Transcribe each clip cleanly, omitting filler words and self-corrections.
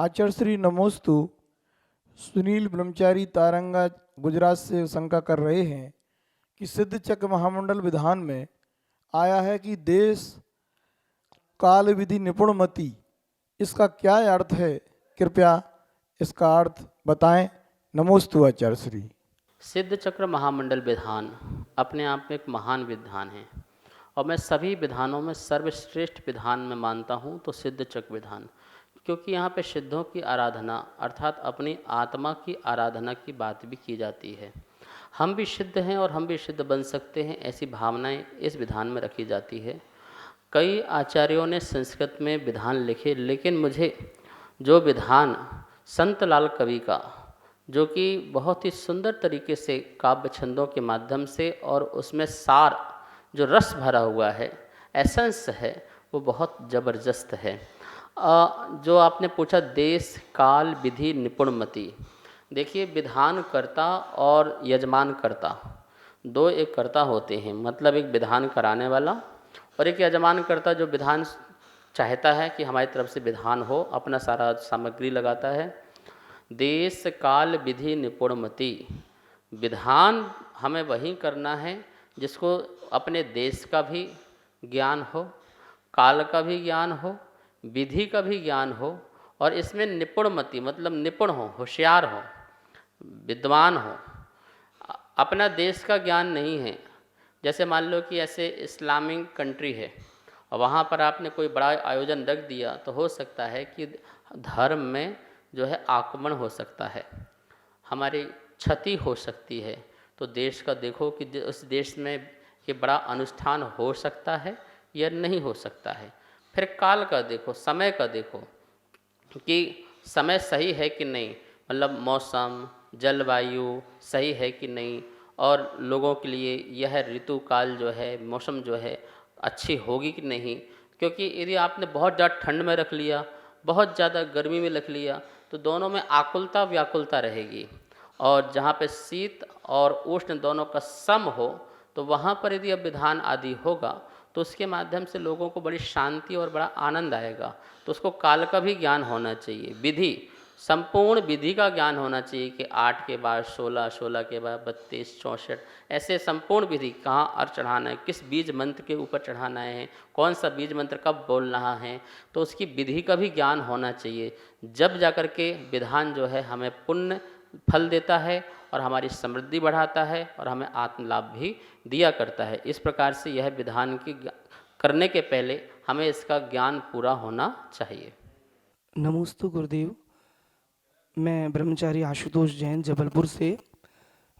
आचार्य श्री नमोस्तु। सुनील ब्रह्मचारी तारंगा गुजरात से शंका कर रहे हैं कि सिद्ध चक्र महामंडल विधान में आया है कि देश काल विधि निपुण मति, इसका क्या अर्थ है? कृपया इसका अर्थ बताएं। नमोस्तु आचार्य श्री। सिद्ध चक्र महामंडल विधान अपने आप में एक महान विधान है और मैं सभी विधानों में सर्वश्रेष्ठ विधान में मानता हूँ तो सिद्ध चक्र विधान, क्योंकि यहाँ पे सिद्धों की आराधना अर्थात अपनी आत्मा की आराधना की बात भी की जाती है। हम भी सिद्ध हैं और हम भी सिद्ध बन सकते हैं, ऐसी भावनाएं इस विधान में रखी जाती है। कई आचार्यों ने संस्कृत में विधान लिखे, लेकिन मुझे जो विधान संत लाल कवि का, जो कि बहुत ही सुंदर तरीके से काव्य छंदों के माध्यम से और उसमें सार जो रस भरा हुआ है, एसेंस है, वो बहुत ज़बरदस्त है। जो आपने पूछा देश काल विधि निपुणमति, देखिए विधान कर्ता और यजमान कर्ता दो एक कर्ता होते हैं, मतलब एक विधान कराने वाला और एक यजमान कर्ता जो विधान चाहता है कि हमारी तरफ से विधान हो, अपना सारा सामग्री लगाता है। देश काल विधि निपुणमति, विधान हमें वही करना है जिसको अपने देश का भी ज्ञान हो, काल का भी ज्ञान हो, विधि का भी ज्ञान हो और इसमें निपुणमति मतलब निपुण हो, होशियार हो, विद्वान हो। अपना देश का ज्ञान नहीं है, जैसे मान लो कि ऐसे इस्लामिक कंट्री है और वहाँ पर आपने कोई बड़ा आयोजन रख दिया तो हो सकता है कि धर्म में जो है आक्रमण हो सकता है, हमारी क्षति हो सकती है। तो देश का देखो कि उस देश में ये बड़ा अनुष्ठान हो सकता है या नहीं हो सकता है। फिर काल का देखो, समय का देखो कि समय सही है कि नहीं, मतलब मौसम जलवायु सही है कि नहीं, और लोगों के लिए यह ऋतु काल जो है, मौसम जो है अच्छी होगी कि नहीं। क्योंकि यदि आपने बहुत ज़्यादा ठंड में रख लिया, बहुत ज़्यादा गर्मी में रख लिया, तो दोनों में आकुलता व्याकुलता रहेगी। और जहाँ पे शीत और उष्ण दोनों का सम हो, तो वहाँ पर यदि अब विधान आदि होगा तो उसके माध्यम से लोगों को बड़ी शांति और बड़ा आनंद आएगा। तो उसको काल का भी ज्ञान होना चाहिए, विधि संपूर्ण विधि का ज्ञान होना चाहिए कि 8 के बाद 16, 16 के बाद 32, 64, ऐसे संपूर्ण विधि कहाँ अर्घ चढ़ाना है, किस बीज मंत्र के ऊपर चढ़ाना है, कौन सा बीज मंत्र कब बोल रहा है, तो उसकी विधि का भी ज्ञान होना चाहिए। जब जाकर के विधान जो है हमें पुण्य फल देता है और हमारी समृद्धि बढ़ाता है और हमें आत्मलाभ भी दिया करता है। इस प्रकार से यह विधान की करने के पहले हमें इसका ज्ञान पूरा होना चाहिए। नमोस्तु गुरुदेव। मैं ब्रह्मचारी आशुतोष जैन जबलपुर से।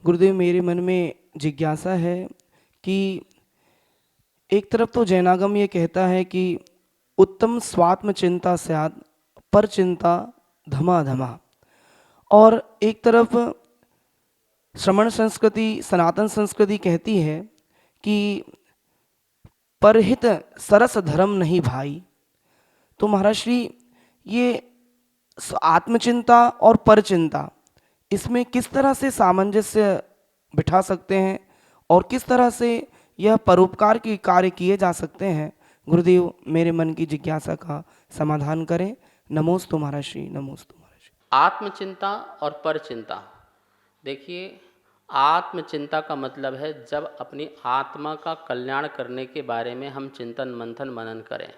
गुरुदेव, मेरे मन में जिज्ञासा है कि एक तरफ तो जैनागम ये कहता है कि उत्तम स्वात्म चिंता स्यात् पर चिंता धमाधमा, और एक तरफ श्रमण संस्कृति सनातन संस्कृति कहती है कि परहित सरस धर्म नहीं भाई। तो महाराज श्री, ये आत्मचिंता और परचिंता, इसमें किस तरह से सामंजस्य बिठा सकते हैं और किस तरह से यह परोपकार के कार्य किए जा सकते हैं? गुरुदेव, मेरे मन की जिज्ञासा का समाधान करें। नमोस्तु महाराज श्री, नमोस्तु महाराज श्री। आत्मचिंता और परचिंता, देखिए आत्मचिंता का मतलब है जब अपनी आत्मा का कल्याण करने के बारे में हम चिंतन मंथन मनन करें,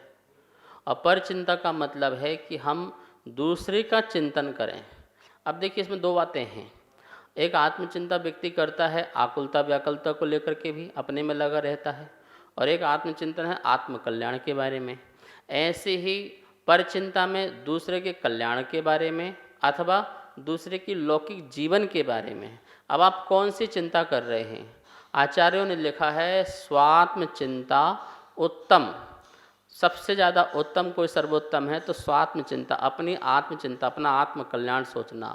और परचिंता का मतलब है कि हम दूसरे का चिंतन करें। अब देखिए इसमें दो बातें हैं। एक आत्मचिंता व्यक्ति करता है आकुलता व्याकुलता को लेकर के भी अपने में लगा रहता है, और एक आत्मचिंतन है आत्म कल्याण के बारे में। ऐसे ही परचिंता में दूसरे के कल्याण के बारे में अथवा दूसरे की लौकिक जीवन के बारे में। अब आप कौन सी चिंता कर रहे हैं? आचार्यों ने लिखा है स्वात्म चिंता उत्तम, सबसे ज़्यादा उत्तम कोई सर्वोत्तम है तो स्वात्म चिंता, अपनी आत्मचिंता, अपना आत्म कल्याण सोचना।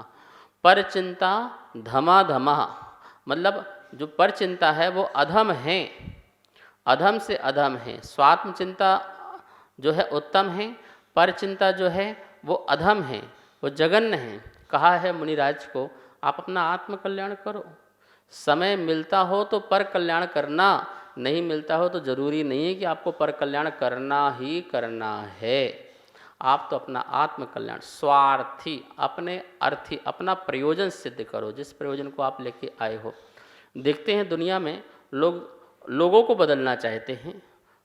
पर चिंता धमा, मतलब जो पर चिंता है वो अधम है, अधम से अधम है। स्वात्म चिंता जो है उत्तम है, पर चिंता जो है वो अधम है, वो जघन्य है। कहा है मुनिराज को, आप अपना आत्म कल्याण करो। समय मिलता हो तो पर कल्याण करना, नहीं मिलता हो तो जरूरी नहीं है कि आपको पर कल्याण करना ही करना है। आप तो अपना आत्म कल्याण, स्वार्थी, अपने अर्थी, अपना प्रयोजन सिद्ध करो, जिस प्रयोजन को आप लेके आए हो। देखते हैं दुनिया में लोगों को बदलना चाहते हैं,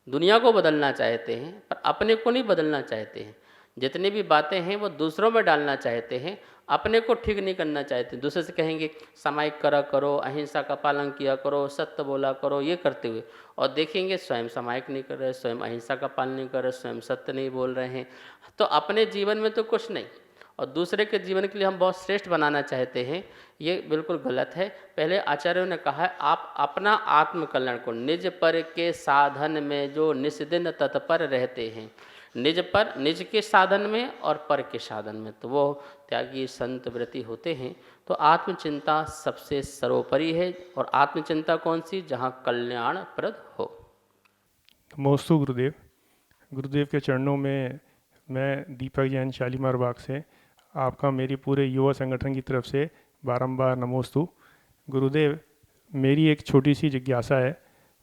दुनिया को बदलना चाहते हैं, पर अपने को नहीं बदलना चाहते हैं। जितनी भी बातें हैं वो दूसरों में डालना चाहते हैं, अपने को ठीक नहीं करना चाहते। दूसरे से कहेंगे सामायिक करा करो, अहिंसा का पालन किया करो, सत्य बोला करो, ये करते हुए, और देखेंगे स्वयं सामायिक नहीं कर रहे, स्वयं अहिंसा का पालन नहीं कर रहे, स्वयं सत्य नहीं बोल रहे हैं। तो अपने जीवन में तो कुछ नहीं, और दूसरे के जीवन के लिए हम बहुत श्रेष्ठ बनाना चाहते हैं, ये बिल्कुल गलत है। पहले आचार्यों ने कहा है आप अपना आत्म कल्याण को, निज पर के साधन में जो निस्दिन तत्पर रहते हैं, निज के साधन में और पर के साधन में, तो वो त्यागी संत व्रती होते हैं। तो आत्मचिंता सबसे सर्वोपरि है, और आत्मचिंता कौन सी? जहाँ कल्याणप्रद हो। नमोस्तु गुरुदेव। गुरुदेव के चरणों में मैं दीपक जैन शालीमार बाग से आपका मेरी पूरे युवा संगठन की तरफ से बारंबार नमोस्तु। गुरुदेव, मेरी एक छोटी सी जिज्ञासा है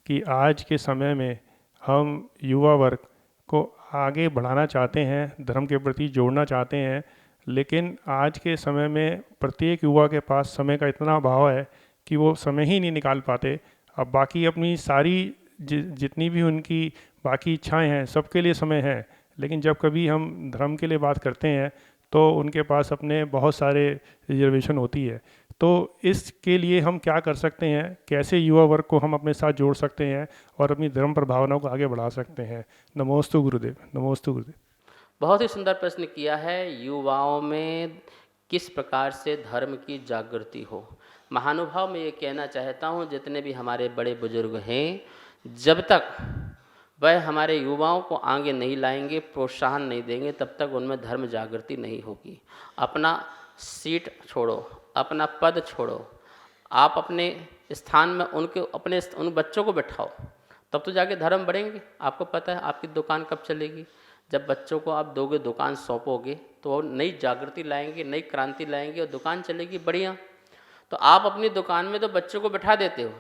कि आज के समय में हम युवा वर्ग को आगे बढ़ाना चाहते हैं, धर्म के प्रति जोड़ना चाहते हैं, लेकिन आज के समय में प्रत्येक युवा के पास समय का इतना अभाव है कि वो समय ही नहीं निकाल पाते। अब बाकी अपनी सारी जितनी भी उनकी बाकी इच्छाएं हैं सबके लिए समय है, लेकिन जब कभी हम धर्म के लिए बात करते हैं तो उनके पास अपने बहुत सारे रिजर्वेशन होती है। तो इसके लिए हम क्या कर सकते हैं, कैसे युवा वर्ग को हम अपने साथ जोड़ सकते हैं और अपनी धर्म पर भावनाओं को आगे बढ़ा सकते हैं? नमोस्तु गुरुदेव। नमोस्तु गुरुदेव। बहुत ही सुंदर प्रश्न किया है। युवाओं में किस प्रकार से धर्म की जागृति हो। महानुभाव में ये कहना चाहता हूँ, जितने भी हमारे बड़े बुजुर्ग हैं, जब तक वह हमारे युवाओं को आगे नहीं लाएंगे, प्रोत्साहन नहीं देंगे, तब तक उनमें धर्म जागृति नहीं होगी। अपना सीट छोड़ो, अपना पद छोड़ो, आप अपने स्थान में उन बच्चों को बैठाओ, तब तो जाके धर्म बढ़ेंगे। आपको पता है आपकी दुकान कब चलेगी? जब बच्चों को आप दोगे, दुकान सौंपोगे, तो वो नई जागृति लाएंगे, नई क्रांति लाएंगे और दुकान चलेगी बढ़िया। तो आप अपनी दुकान में तो बच्चों को बैठा देते हो,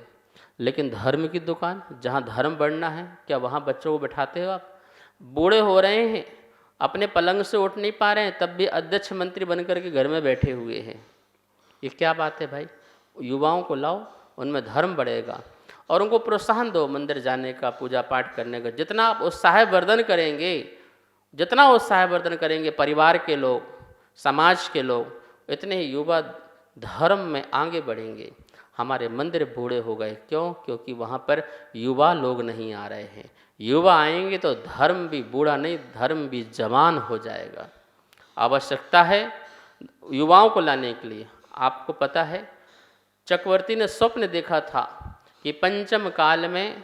लेकिन धर्म की दुकान जहाँ धर्म बढ़ना है, क्या वहाँ बच्चों को बैठाते हो आप? बूढ़े हो रहे हैं, अपने पलंग से उठ नहीं पा रहे हैं, तब भी अध्यक्ष मंत्री बनकर के घर में बैठे हुए हैं। ये क्या बात है भाई? युवाओं को लाओ, उनमें धर्म बढ़ेगा, और उनको प्रोत्साहन दो मंदिर जाने का, पूजा पाठ करने का। जितना आप उत्साहवर्धन करेंगे, जितना उत्साहवर्धन करेंगे परिवार के लोग, समाज के लोग, इतने ही युवा धर्म में आगे बढ़ेंगे। हमारे मंदिर बूढ़े हो गए, क्यों? क्योंकि वहाँ पर युवा लोग नहीं आ रहे हैं। युवा आएंगे तो धर्म भी बूढ़ा नहीं, धर्म भी जवान हो जाएगा। आवश्यकता है युवाओं को लाने के लिए। आपको पता है चक्रवर्ती ने स्वप्न देखा था कि पंचम काल में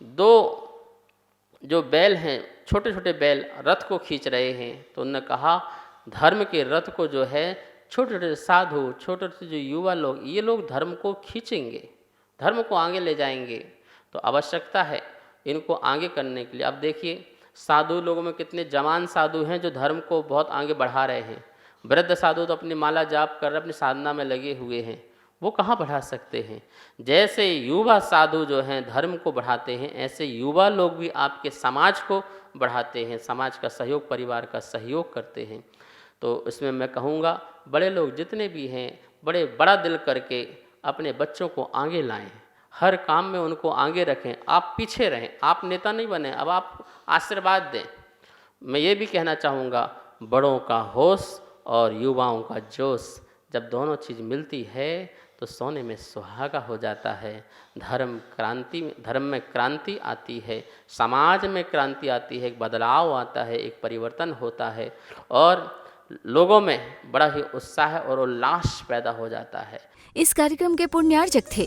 दो जो बैल हैं, छोटे छोटे बैल रथ को खींच रहे हैं, तो उन्होंने कहा धर्म के रथ को जो है छोटे छोटे साधु, छोटे छोटे जो युवा लोग, ये लोग धर्म को खींचेंगे, धर्म को आगे ले जाएंगे। तो आवश्यकता है इनको आगे करने के लिए। अब देखिए साधु लोगों में कितने जवान साधु हैं जो धर्म को बहुत आगे बढ़ा रहे हैं। वृद्ध साधु तो अपनी माला जाप कर अपनी साधना में लगे हुए हैं, वो कहाँ बढ़ा सकते हैं? जैसे युवा साधु जो हैं धर्म को बढ़ाते हैं, ऐसे युवा लोग भी आपके समाज को बढ़ाते हैं, समाज का सहयोग, परिवार का सहयोग करते हैं। तो इसमें मैं कहूँगा बड़े लोग जितने भी हैं, बड़ा दिल करके अपने बच्चों को आगे लाएं, हर काम में उनको आगे रखें। आप पीछे रहें, आप नेता नहीं बने, अब आप आशीर्वाद दें। मैं ये भी कहना चाहूँगा, बड़ों का होश और युवाओं का जोश, जब दोनों चीज़ मिलती है तो सोने में सुहागा हो जाता है। धर्म में क्रांति आती है, समाज में क्रांति आती है, एक बदलाव आता है, एक परिवर्तन होता है, और लोगों में बड़ा ही उत्साह और उल्लास पैदा हो जाता है। इस कार्यक्रम के पुण्यार्चक थे